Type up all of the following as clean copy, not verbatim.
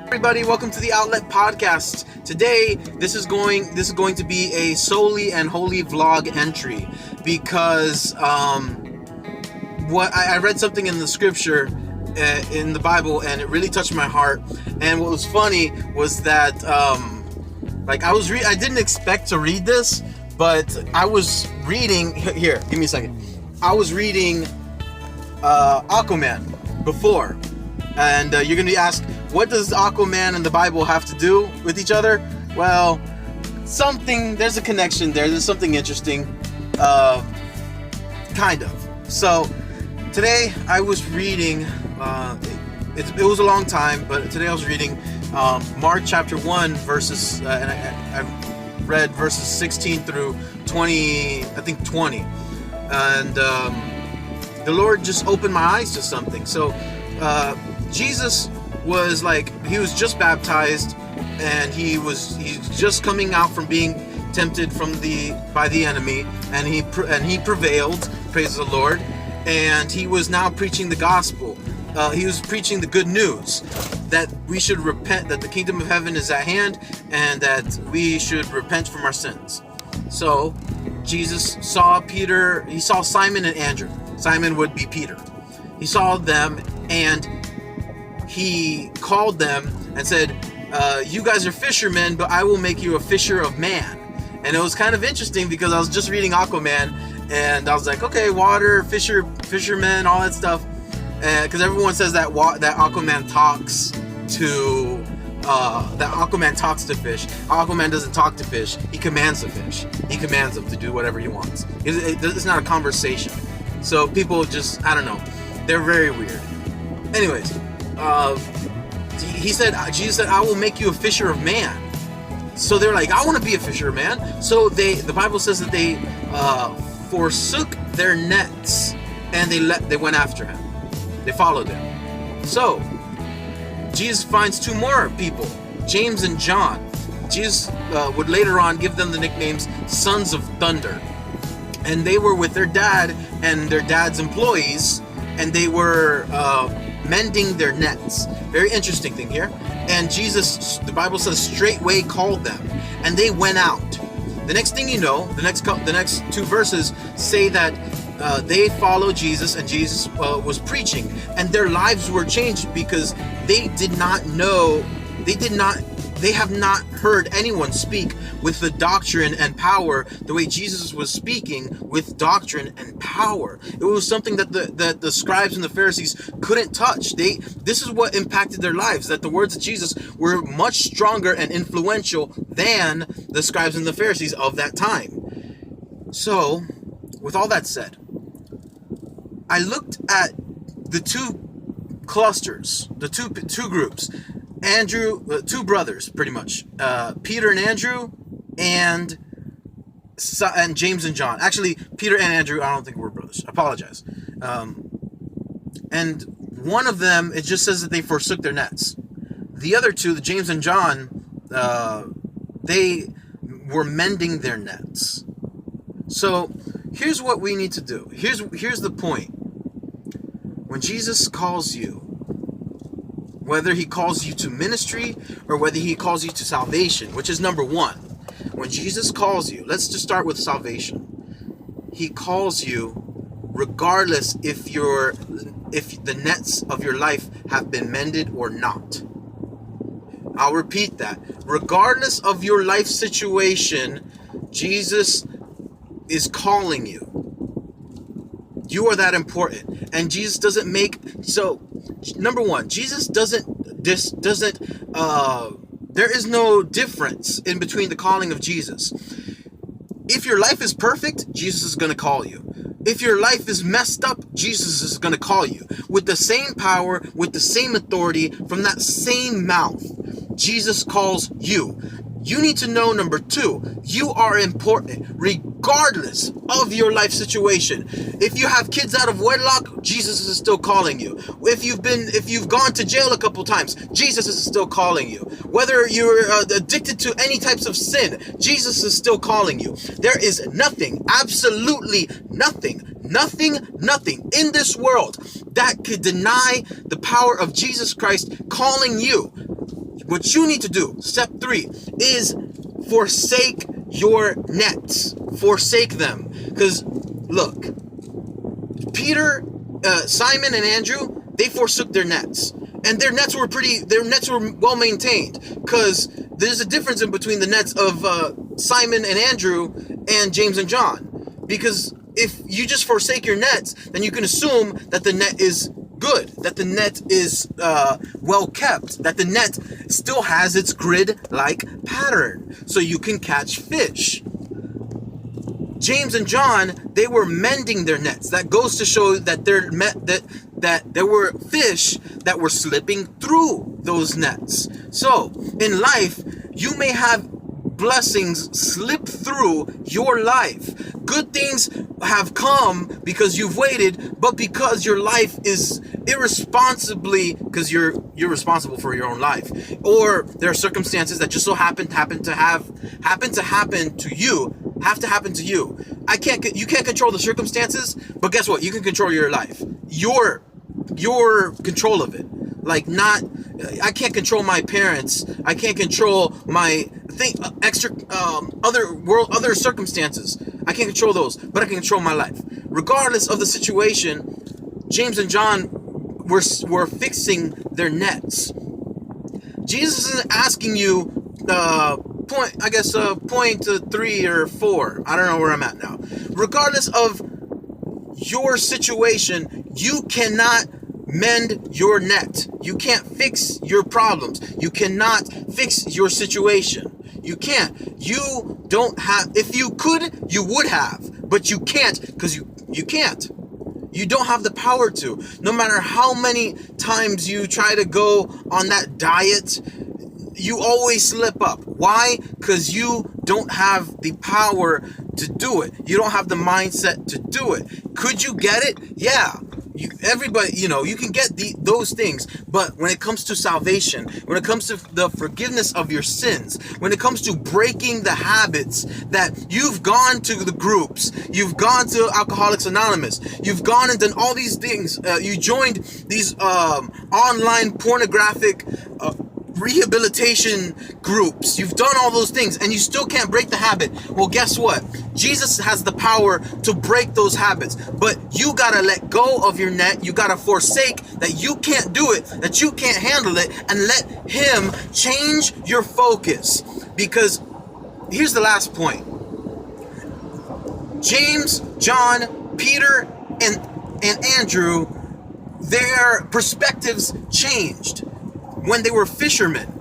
Everybody, welcome to the Outlet Podcast. Today, this is going to be a solely and holy vlog entry because I read something in the scripture in the Bible and it really touched my heart. And what was funny was that I didn't expect to read this, but I was reading here. Give me a second. I was reading Aquaman before, and you're gonna be asked, what does Aquaman and the Bible have to do with each other? Well, there's a connection there. There's something interesting, kind of. So today I was reading, it was a long time, but today I was reading Mark chapter 1 verses, and I read verses 16 through 20, I think 20. And the Lord just opened my eyes to something. So Jesus was he was just baptized, and he's just coming out from being tempted by the enemy, and he prevailed, praise the Lord, and he was now preaching the gospel. He was preaching the good news that we should repent, that the kingdom of heaven is at hand, and that we should repent from our sins. So Jesus saw Peter, he saw Simon and Andrew. Simon would be Peter. He saw them, and he called them and said, you guys are fishermen, but I will make you a fisher of man. And it was kind of interesting because I was just reading Aquaman, and I was like, okay, water, fishermen, all that stuff. Because everyone says that Aquaman talks to fish. Aquaman doesn't talk to fish. He commands the fish. He commands them to do whatever he wants. It's not a conversation. So people just, I don't know. They're very weird. Anyways, Jesus said, I will make you a fisher of man. So they're like, I want to be a fisher of man. So the Bible says that they forsook their nets and they went after him. They followed him. So Jesus finds two more people, James and John. Jesus would later on give them the nicknames Sons of Thunder. And they were with their dad and their dad's employees, and they were mending their nets. Very interesting thing here. And Jesus, the Bible says, straightway called them, and they went out. The next thing you know, the next two verses say that they followed Jesus, and Jesus was preaching, and their lives were changed because they have not heard anyone speak with the doctrine and power the way Jesus was speaking with doctrine and power. It was something that the scribes and the Pharisees couldn't touch. This is what impacted their lives, that the words of Jesus were much stronger and influential than the scribes and the Pharisees of that time. So, with all that said, I looked at the two clusters, the two groups. Andrew, two brothers, pretty much. Peter and Andrew, and James and John. Actually, Peter and Andrew, I don't think were brothers. I apologize. And one of them, it just says that they forsook their nets. The other two, the James and John, they were mending their nets. So here's what we need to do. Here's the point. When Jesus calls you, whether he calls you to ministry or whether he calls you to salvation, which is number one. When Jesus calls you, let's just start with salvation. He calls you regardless if the nets of your life have been mended or not. I'll repeat that. Regardless of your life situation, Jesus is calling you. You are that important. And Jesus doesn't number one, Jesus there is no difference in between the calling of Jesus. If your life is perfect, Jesus is going to call you. If your life is messed up, Jesus is going to call you. With the same power, with the same authority, from that same mouth, Jesus calls you. You need to know, number two, you are important regardless of your life situation. If you have kids out of wedlock, Jesus is still calling you. If you've gone to jail a couple times, Jesus is still calling you. Whether you're addicted to any types of sin, Jesus is still calling you. There is nothing, absolutely nothing in this world that could deny the power of Jesus Christ calling you. what you need to do, step 3, is forsake your nets. Forsake them. Because, look, Peter, Simon and Andrew, they forsook their nets. And their nets were well maintained. Because there's a difference in between the nets of Simon and Andrew and James and John. Because if you just forsake your nets, then you can assume that the net is good, that the net is well kept, that the net still has its grid-like pattern, so you can catch fish. James and John, they were mending their nets. That goes to show that that there were fish that were slipping through those nets. So in life, you may have blessings slip through your life. Good things have come because you've waited, but because your life is irresponsibly, because you're responsible for your own life, or there are circumstances that just so happen to happen to you. You can't control the circumstances, but guess what? You can control your life. Your control of it. Like, not, I can't control my parents. I can't control my other circumstances. I can't control those, but I can control my life. Regardless of the situation, James and John were fixing their nets. Jesus isn't asking you point 3 or 4. I don't know where I'm at now. Regardless of your situation, you cannot mend your net. You can't fix your problems. You cannot fix your situation. You can't. You don't have. If you could, you would have, but you can't, because you can't. You don't have the power to. No matter how many times you try to go on that diet, you always slip up. Why? Because you don't have the power to do it. You don't have the mindset to do it. Could you get it? Yeah. Everybody, you can get those things, but when it comes to salvation, when it comes to the forgiveness of your sins, when it comes to breaking the habits that you've gone to the groups, you've gone to Alcoholics Anonymous, you've gone and done all these things, you joined these online pornographic rehabilitation groups, you've done all those things and you still can't break the habit. Well, guess what? Jesus has the power to break those habits, but you gotta let go of your net. You gotta forsake that you can't do it, that you can't handle it, and let Him change your focus. Because here's the last point. James, John, Peter, and Andrew, their perspectives changed when they were fishermen,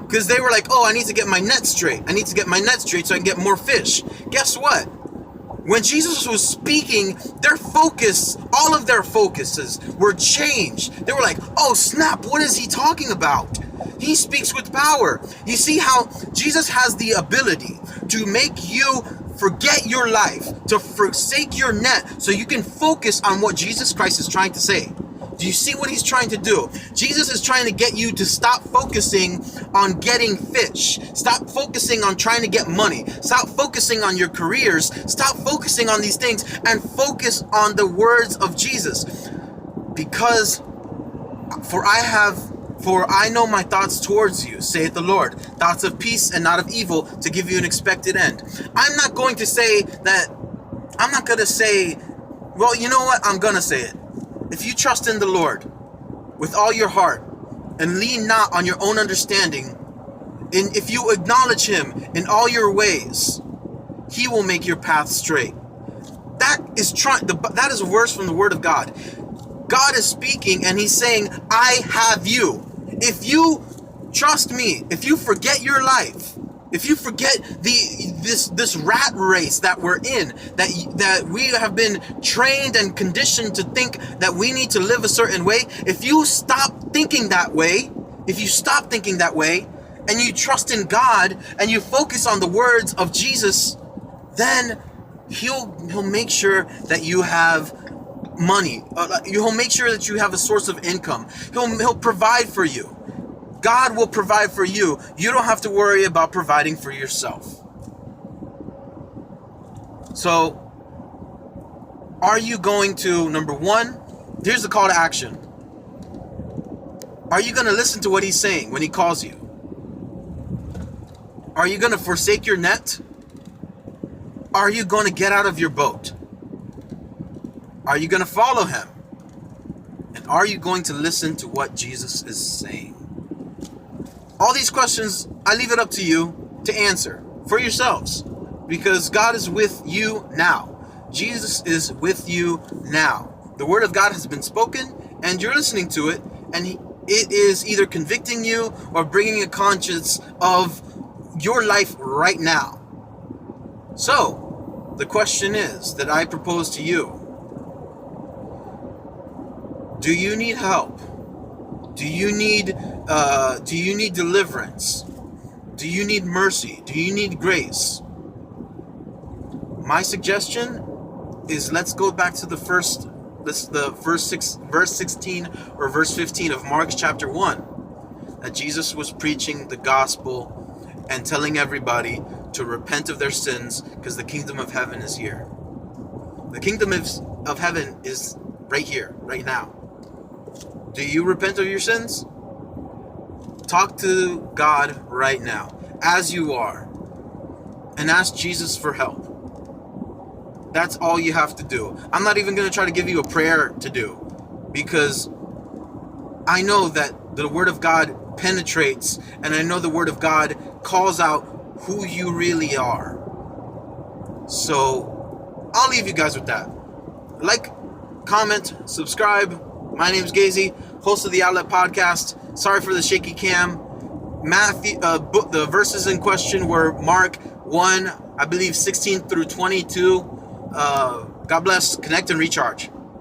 because they were like, oh, I need to get my net straight. I need to get my net straight so I can get more fish. Guess what? When Jesus was speaking, their focus, all of their focuses were changed. They were like, oh snap, what is he talking about? He speaks with power. You see how Jesus has the ability to make you forget your life, to forsake your net so you can focus on what Jesus Christ is trying to say. Do you see what he's trying to do? Jesus is trying to get you to stop focusing on getting fish. Stop focusing on trying to get money. Stop focusing on your careers. Stop focusing on these things and focus on the words of Jesus. Because for I know my thoughts towards you, saith the Lord, thoughts of peace and not of evil, to give you an expected end. I'm not going to say, well, you know what? I'm going to say it. If you trust in the Lord with all your heart and lean not on your own understanding, and if you acknowledge Him in all your ways, He will make your path straight. That is a verse from the Word of God. God is speaking and He's saying, I have you. If you trust me, if you forget your life, if you forget this rat race that we're in, that we have been trained and conditioned to think that we need to live a certain way, if you stop thinking that way, and you trust in God and you focus on the words of Jesus, then He'll make sure that you have money. He'll make sure that you have a source of income. He'll provide for you. God will provide for you. You don't have to worry about providing for yourself. So, are you going to, number one, here's the call to action. Are you going to listen to what He's saying when He calls you? Are you going to forsake your net? Are you going to get out of your boat? Are you going to follow him? And are you going to listen to what Jesus is saying? All these questions, I leave it up to you to answer for yourselves, because God is with you now. Jesus is with you now. The word of God has been spoken and you're listening to it, and it is either convicting you or bringing a conscience of your life right now. So, the question is that I propose to you: do you need help? Do you need deliverance? Do you need mercy? Do you need grace? My suggestion is, let's go back to verse 16 or verse 15 of Mark chapter 1, that Jesus was preaching the gospel and telling everybody to repent of their sins because the kingdom of heaven is here. The kingdom of heaven is right here, right now. Do you repent of your sins? Talk to God right now, as you are, and ask Jesus for help. That's all you have to do. I'm not even going to try to give you a prayer to do, because I know that the Word of God penetrates, and I know the Word of God calls out who you really are. So I'll leave you guys with that. Like, comment, subscribe. My name's Gazy, host of the Outlet Podcast. Sorry for the shaky cam. Matthew, the verses in question were Mark 1, I believe 16 through 22. God bless. Connect and recharge.